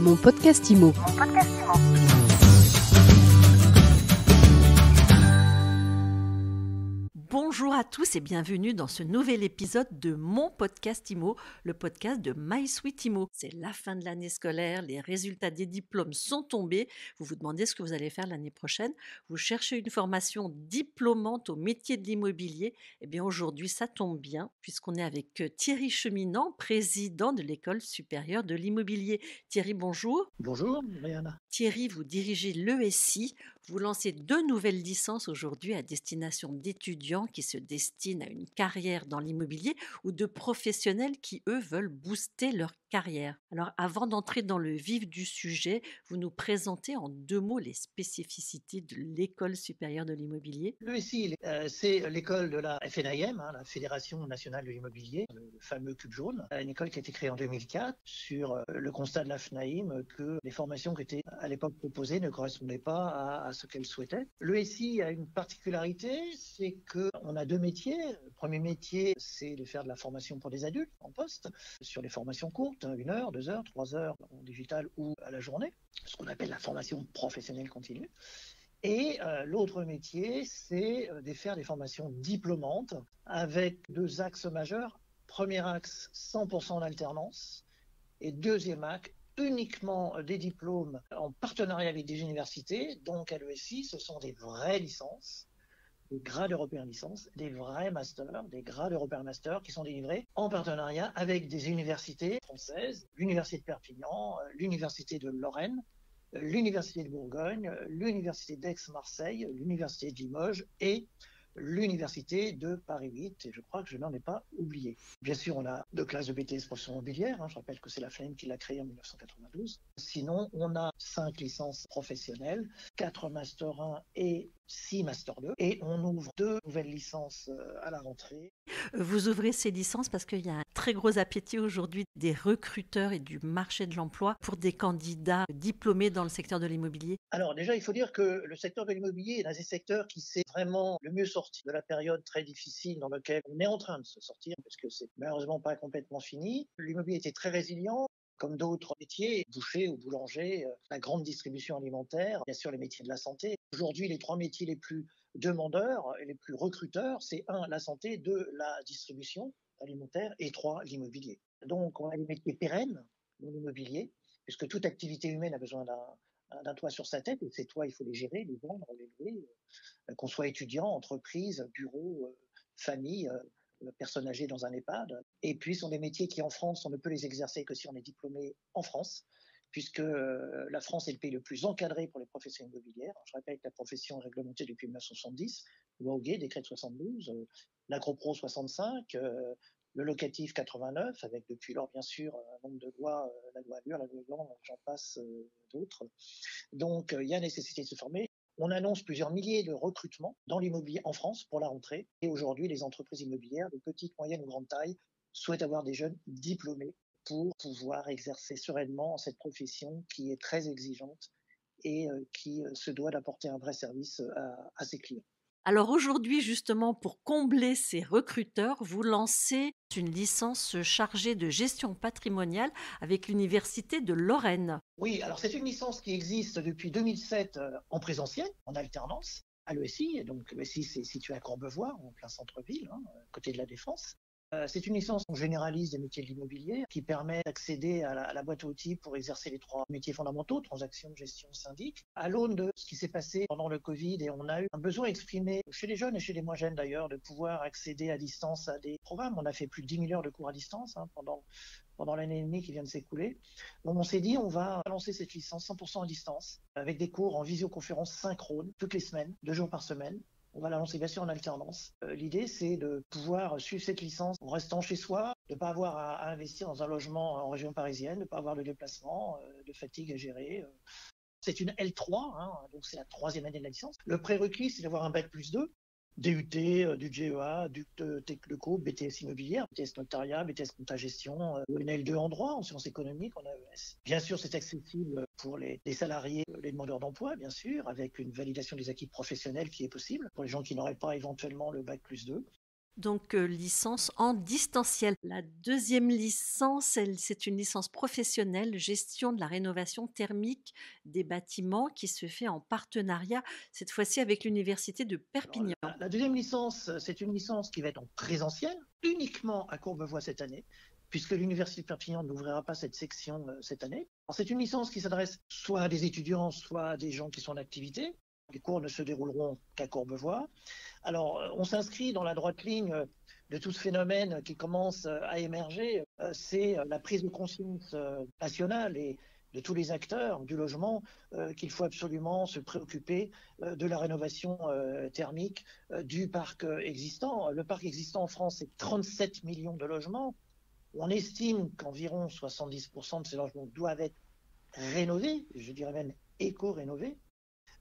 Mon podcast IMO. Bonjour à tous et bienvenue dans ce nouvel épisode de Mon podcast IMO, le podcast de My Sweet IMO. C'est la fin de l'année scolaire, les résultats des diplômes sont tombés. Vous vous demandez ce que vous allez faire l'année prochaine. Vous cherchez une formation diplômante au métier de l'immobilier. Eh bien aujourd'hui, ça tombe bien puisqu'on est avec Thierry Cheminant, président de l'École supérieure de l'immobilier. Thierry, bonjour. Bonjour, Mariana. Thierry, vous dirigez l'ESI. Vous lancez 2 nouvelles licences aujourd'hui à destination d'étudiants qui se destinent à une carrière dans l'immobilier ou de professionnels qui, eux, veulent booster leur carrière. Alors, avant d'entrer dans le vif du sujet, vous nous présentez en 2 mots les spécificités de l'École supérieure de l'immobilier. L'ESI, c'est l'école de la FNIM, la Fédération nationale de l'immobilier, le fameux cube jaune. Une école qui a été créée en 2004 sur le constat de la FNIM que les formations qui étaient à l'époque proposées ne correspondaient pas à ce qu'elle souhaitait. L'ESI a une particularité, c'est qu'on a 2 métiers. Le premier métier, c'est de faire de la formation pour des adultes en poste, sur les formations courtes, 1 heure, 2 heures, 3 heures en digital ou à la journée, ce qu'on appelle la formation professionnelle continue. Et l'autre métier, c'est de faire des formations diplômantes avec 2 axes majeurs. Premier axe, 100% en alternance. Et deuxième axe, uniquement des diplômes en partenariat avec des universités. Donc à l'ESI, ce sont des vraies licences, des grades européens licence, des vrais masters, des grades européens masters qui sont délivrés en partenariat avec des universités françaises, l'Université de Perpignan, l'Université de Lorraine, l'Université de Bourgogne, l'Université d'Aix-Marseille, l'Université de Limoges et l'Université de Paris 8, et je crois que je n'en ai pas oublié. Bien sûr, on a 2 classes de BTS profession immobilière, je rappelle que c'est la FNIM qui l'a créée en 1992. Sinon, on a 5 licences professionnelles, 4 Master 1 et 6 Master 2, et on ouvre 2 nouvelles licences à la rentrée. Vous ouvrez ces licences parce qu'il y a un très gros appétit aujourd'hui des recruteurs et du marché de l'emploi pour des candidats diplômés dans le secteur de l'immobilier. Alors déjà, il faut dire que le secteur de l'immobilier est un des secteurs qui s'est vraiment le mieux sorti de la période très difficile dans laquelle on est en train de se sortir, parce que c'est malheureusement pas complètement fini. L'immobilier était très résilient, comme d'autres métiers, boucher ou boulanger, la grande distribution alimentaire, bien sûr les métiers de la santé. Aujourd'hui, les 3 métiers les plus demandeurs et les plus recruteurs, c'est 1, la santé, 2, la distribution alimentaire et 3, l'immobilier. Donc on a des métiers pérennes dans l'immobilier, puisque toute activité humaine a besoin d'un toit sur sa tête, et ces toits, il faut les gérer, les vendre, les louer, qu'on soit étudiant, entreprise, bureau, famille, personnes âgées dans un EHPAD. Et puis, ce sont des métiers qui, en France, on ne peut les exercer que si on est diplômé en France, puisque la France est le pays le plus encadré pour les professions immobilières. Je répète, la profession est réglementée depuis 1970, loi Hoguet, décret de 72, l'agropro 65, le locatif 89, avec depuis lors, bien sûr, un nombre de lois, la loi Allure, la loi Blanc, j'en passe d'autres. Donc, il y a nécessité de se former. On annonce plusieurs milliers de recrutements dans l'immobilier en France pour la rentrée. Et aujourd'hui, les entreprises immobilières de petite, moyenne ou grande taille souhaitent avoir des jeunes diplômés pour pouvoir exercer sereinement cette profession qui est très exigeante et qui se doit d'apporter un vrai service à ses clients. Alors aujourd'hui, justement, pour combler ces recruteurs, vous lancez une licence chargée de gestion patrimoniale avec l'Université de Lorraine. Oui, alors c'est une licence qui existe depuis 2007 en présentiel, en alternance, à l'ESI. Donc l'ESI, c'est situé à Courbevoie, en plein centre-ville, côté de la Défense. C'est une licence qu'on généralise des métiers de l'immobilier qui permet d'accéder à la boîte à outils pour exercer les 3 métiers fondamentaux, transaction, gestion, syndic. À l'aune de ce qui s'est passé pendant le Covid, et on a eu un besoin exprimé chez les jeunes et chez les moins jeunes d'ailleurs de pouvoir accéder à distance à des programmes. On a fait plus de 10 000 heures de cours à distance pendant l'année et demie qui vient de s'écouler. Donc on s'est dit, on va lancer cette licence 100% à distance avec des cours en visioconférence synchrone toutes les semaines, 2 jours par semaine. On va la lancer bien sûr en alternance. L'idée, c'est de pouvoir suivre cette licence en restant chez soi, de ne pas avoir à investir dans un logement en région parisienne, de ne pas avoir de déplacement, de fatigue à gérer. C'est une L3, donc c'est la 3e année de la licence. Le prérequis, c'est d'avoir un bac plus 2, DUT, du GEA, du Techleco, BTS immobilière, BTS notariat, BTS compta gestion, une L2 en droit, en sciences économiques, en AES. Bien sûr, c'est accessible pour les salariés, les demandeurs d'emploi, bien sûr, avec une validation des acquis professionnels qui est possible, pour les gens qui n'auraient pas éventuellement le bac plus 2. Donc, licence en distanciel. La deuxième licence, c'est une licence professionnelle, gestion de la rénovation thermique des bâtiments qui se fait en partenariat, cette fois-ci avec l'université de Alors, Perpignan. la deuxième licence, c'est une licence qui va être en présentiel, uniquement à Courbevoie cette année, puisque l'Université de Perpignan n'ouvrira pas cette section cette année. Alors, c'est une licence qui s'adresse soit à des étudiants, soit à des gens qui sont en activité. Les cours ne se dérouleront qu'à Courbevoie. Alors, on s'inscrit dans la droite ligne de tout ce phénomène qui commence à émerger. C'est la prise de conscience nationale et de tous les acteurs du logement qu'il faut absolument se préoccuper de la rénovation thermique du parc existant. Le parc existant en France, c'est 37 millions de logements. On estime qu'environ 70% de ces logements doivent être rénovés, je dirais même éco-rénovés.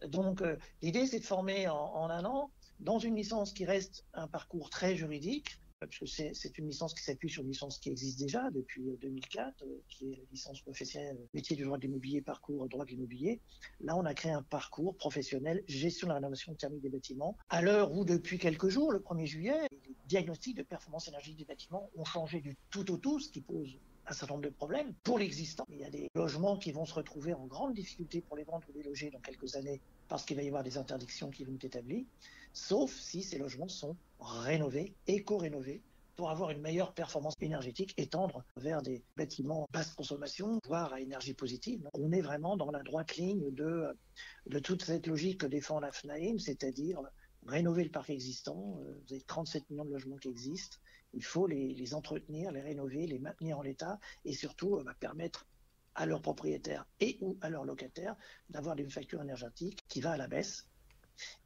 Donc, l'idée, c'est de former en un an, dans une licence qui reste un parcours très juridique, puisque c'est une licence qui s'appuie sur une licence qui existe déjà depuis 2004, qui est la licence professionnelle métier du droit de l'immobilier, parcours droit de l'immobilier. Là, on a créé un parcours professionnel gestion de la rénovation thermique des bâtiments, à l'heure où, depuis quelques jours, le 1er juillet, les diagnostics de performance énergétique des bâtiments ont changé du tout au tout, ce qui pose un certain nombre de problèmes pour l'existant. Il y a des logements qui vont se retrouver en grande difficulté pour les vendre ou les loger dans quelques années parce qu'il va y avoir des interdictions qui vont être établies, sauf si ces logements sont rénovés, éco-rénovés, pour avoir une meilleure performance énergétique et tendre vers des bâtiments basse consommation, voire à énergie positive. Donc, on est vraiment dans la droite ligne de toute cette logique que défend la FNAIM, c'est-à-dire rénover le parc existant. Vous avez 37 millions de logements qui existent. Il faut les entretenir, les rénover, les maintenir en l'état et surtout permettre à leurs propriétaires et ou à leurs locataires d'avoir une facture énergétique qui va à la baisse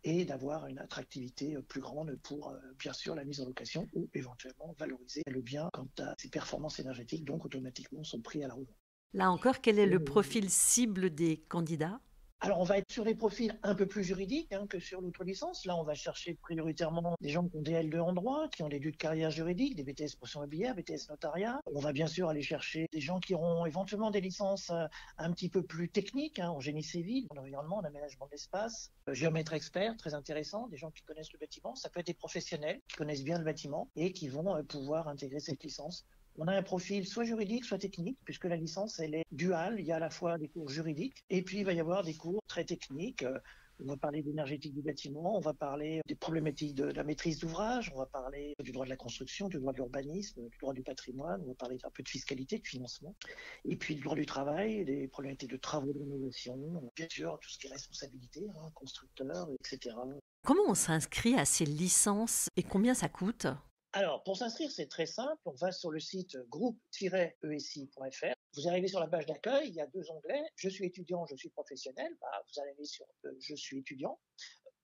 et d'avoir une attractivité plus grande pour, bien sûr, la mise en location ou éventuellement valoriser le bien quant à ses performances énergétiques, donc automatiquement son prix à la revente. Là encore, quel est le profil cible des candidats ? Alors, on va être sur des profils un peu plus juridiques que sur l'autre licence. Là, on va chercher prioritairement des gens qui ont des L2 en droit, qui ont des lieux de carrière juridique, des BTS profession immobilière, BTS notariat. On va bien sûr aller chercher des gens qui auront éventuellement des licences un petit peu plus techniques, en génie civil, en environnement, en aménagement de l'espace, géomètre expert, très intéressant, des gens qui connaissent le bâtiment. Ça peut être des professionnels qui connaissent bien le bâtiment et qui vont pouvoir intégrer cette licence. On a un profil soit juridique, soit technique, puisque la licence, elle est duale. Il y a à la fois des cours juridiques, et puis il va y avoir des cours très techniques. On va parler d'énergétique du bâtiment, on va parler des problématiques de la maîtrise d'ouvrage, on va parler du droit de la construction, du droit de l'urbanisme, du droit du patrimoine, on va parler un peu de fiscalité, de financement, et puis du droit du travail, des problématiques de travaux de rénovation, bien sûr, tout ce qui est responsabilité, constructeur, etc. Comment on s'inscrit à ces licences et combien ça coûte ? Alors, pour s'inscrire, c'est très simple. On va sur le site groupe-esi.fr. Vous arrivez sur la page d'accueil, il y a 2 onglets. Je suis étudiant, je suis professionnel. Vous allez aller sur je suis étudiant.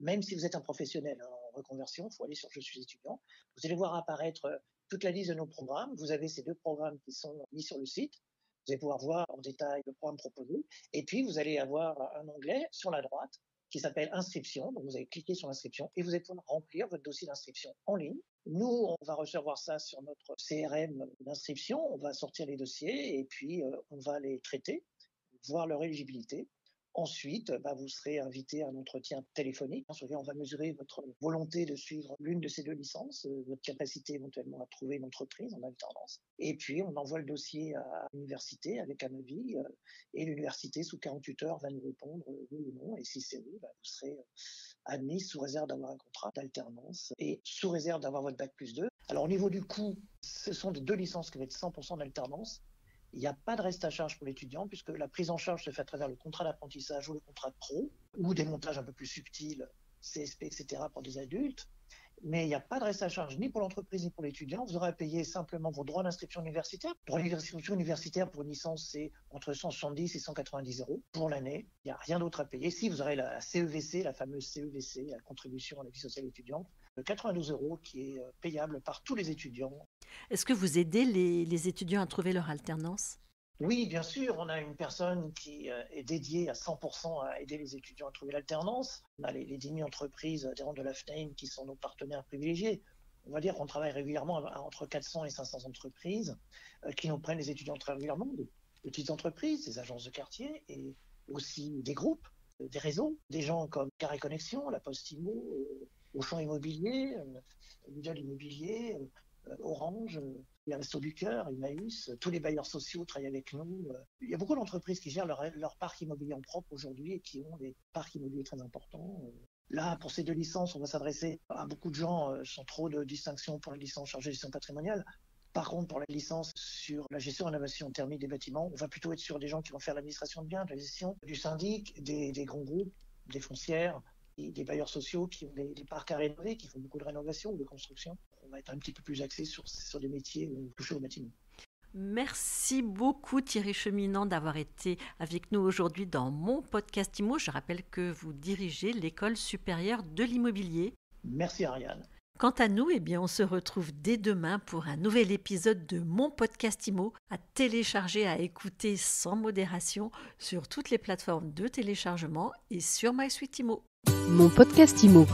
Même si vous êtes un professionnel en reconversion, il faut aller sur je suis étudiant. Vous allez voir apparaître toute la liste de nos programmes. Vous avez ces 2 programmes qui sont mis sur le site. Vous allez pouvoir voir en détail le programme proposé. Et puis, vous allez avoir un onglet sur la droite qui s'appelle inscription. Donc, vous allez cliquer sur l'inscription et vous allez pouvoir remplir votre dossier d'inscription en ligne. Nous, on va recevoir ça sur notre CRM d'inscription. On va sortir les dossiers et puis on va les traiter, voir leur éligibilité. Ensuite, vous serez invité à un entretien téléphonique sur lequel on va mesurer votre volonté de suivre l'une de ces 2 licences, votre capacité éventuellement à trouver une entreprise en alternance. Et puis, on envoie le dossier à l'université avec un avis et l'université, sous 48 heures, va nous répondre oui ou non. Et si c'est oui, vous serez admis sous réserve d'avoir un contrat d'alternance et sous réserve d'avoir votre bac+2. Alors, au niveau du coût, ce sont des 2 licences qui vont être 100% d'alternance. Il n'y a pas de reste à charge pour l'étudiant puisque la prise en charge se fait à travers le contrat d'apprentissage ou le contrat de pro ou des montages un peu plus subtils, CSP, etc. pour des adultes. Mais il n'y a pas de reste à charge ni pour l'entreprise ni pour l'étudiant. Vous aurez à payer simplement vos droits d'inscription universitaire. Pour l'inscription universitaire, pour une licence, c'est entre 170 et 190 euros pour l'année. Il n'y a rien d'autre à payer. Si vous aurez la CEVC, la fameuse CEVC, la contribution à la vie sociale étudiante, de 92 euros qui est payable par tous les étudiants. Est-ce que vous aidez les étudiants à trouver leur alternance ? Oui, bien sûr, on a une personne qui est dédiée à 100% à aider les étudiants à trouver l'alternance. On a les 10 000 entreprises adhérentes de la FNAIM qui sont nos partenaires privilégiés. On va dire qu'on travaille régulièrement entre 400 et 500 entreprises qui nous prennent les étudiants très régulièrement, des petites entreprises, des agences de quartier et aussi des groupes des réseaux, des gens comme Carré Connexion, La Poste Immo, Auchan Immobilier, Lidl Immobilier, Orange, les Restos du Cœur, Emmaüs, tous les bailleurs sociaux travaillent avec nous. Il y a beaucoup d'entreprises qui gèrent leur parc immobilier en propre aujourd'hui et qui ont des parcs immobiliers très importants. Là, pour ces 2 licences, on va s'adresser à beaucoup de gens sans trop de distinction pour la licence chargée de gestion patrimoniale. Par contre, pour la licence sur la gestion rénovation thermique des bâtiments, on va plutôt être sur des gens qui vont faire l'administration de biens, de la gestion du syndic, des grands groupes, des foncières, et des bailleurs sociaux qui ont des parcs à rénover, qui font beaucoup de rénovation ou de construction. On va être un petit peu plus axé sur des métiers touchés au bâtiment. Merci beaucoup Thierry Cheminant d'avoir été avec nous aujourd'hui dans mon podcast IMO. Je rappelle que vous dirigez l'École supérieure de l'immobilier. Merci Ariane. Quant à nous, on se retrouve dès demain pour un nouvel épisode de mon podcast IMO à télécharger, à écouter sans modération sur toutes les plateformes de téléchargement et sur MySuite IMO. Mon podcast IMO.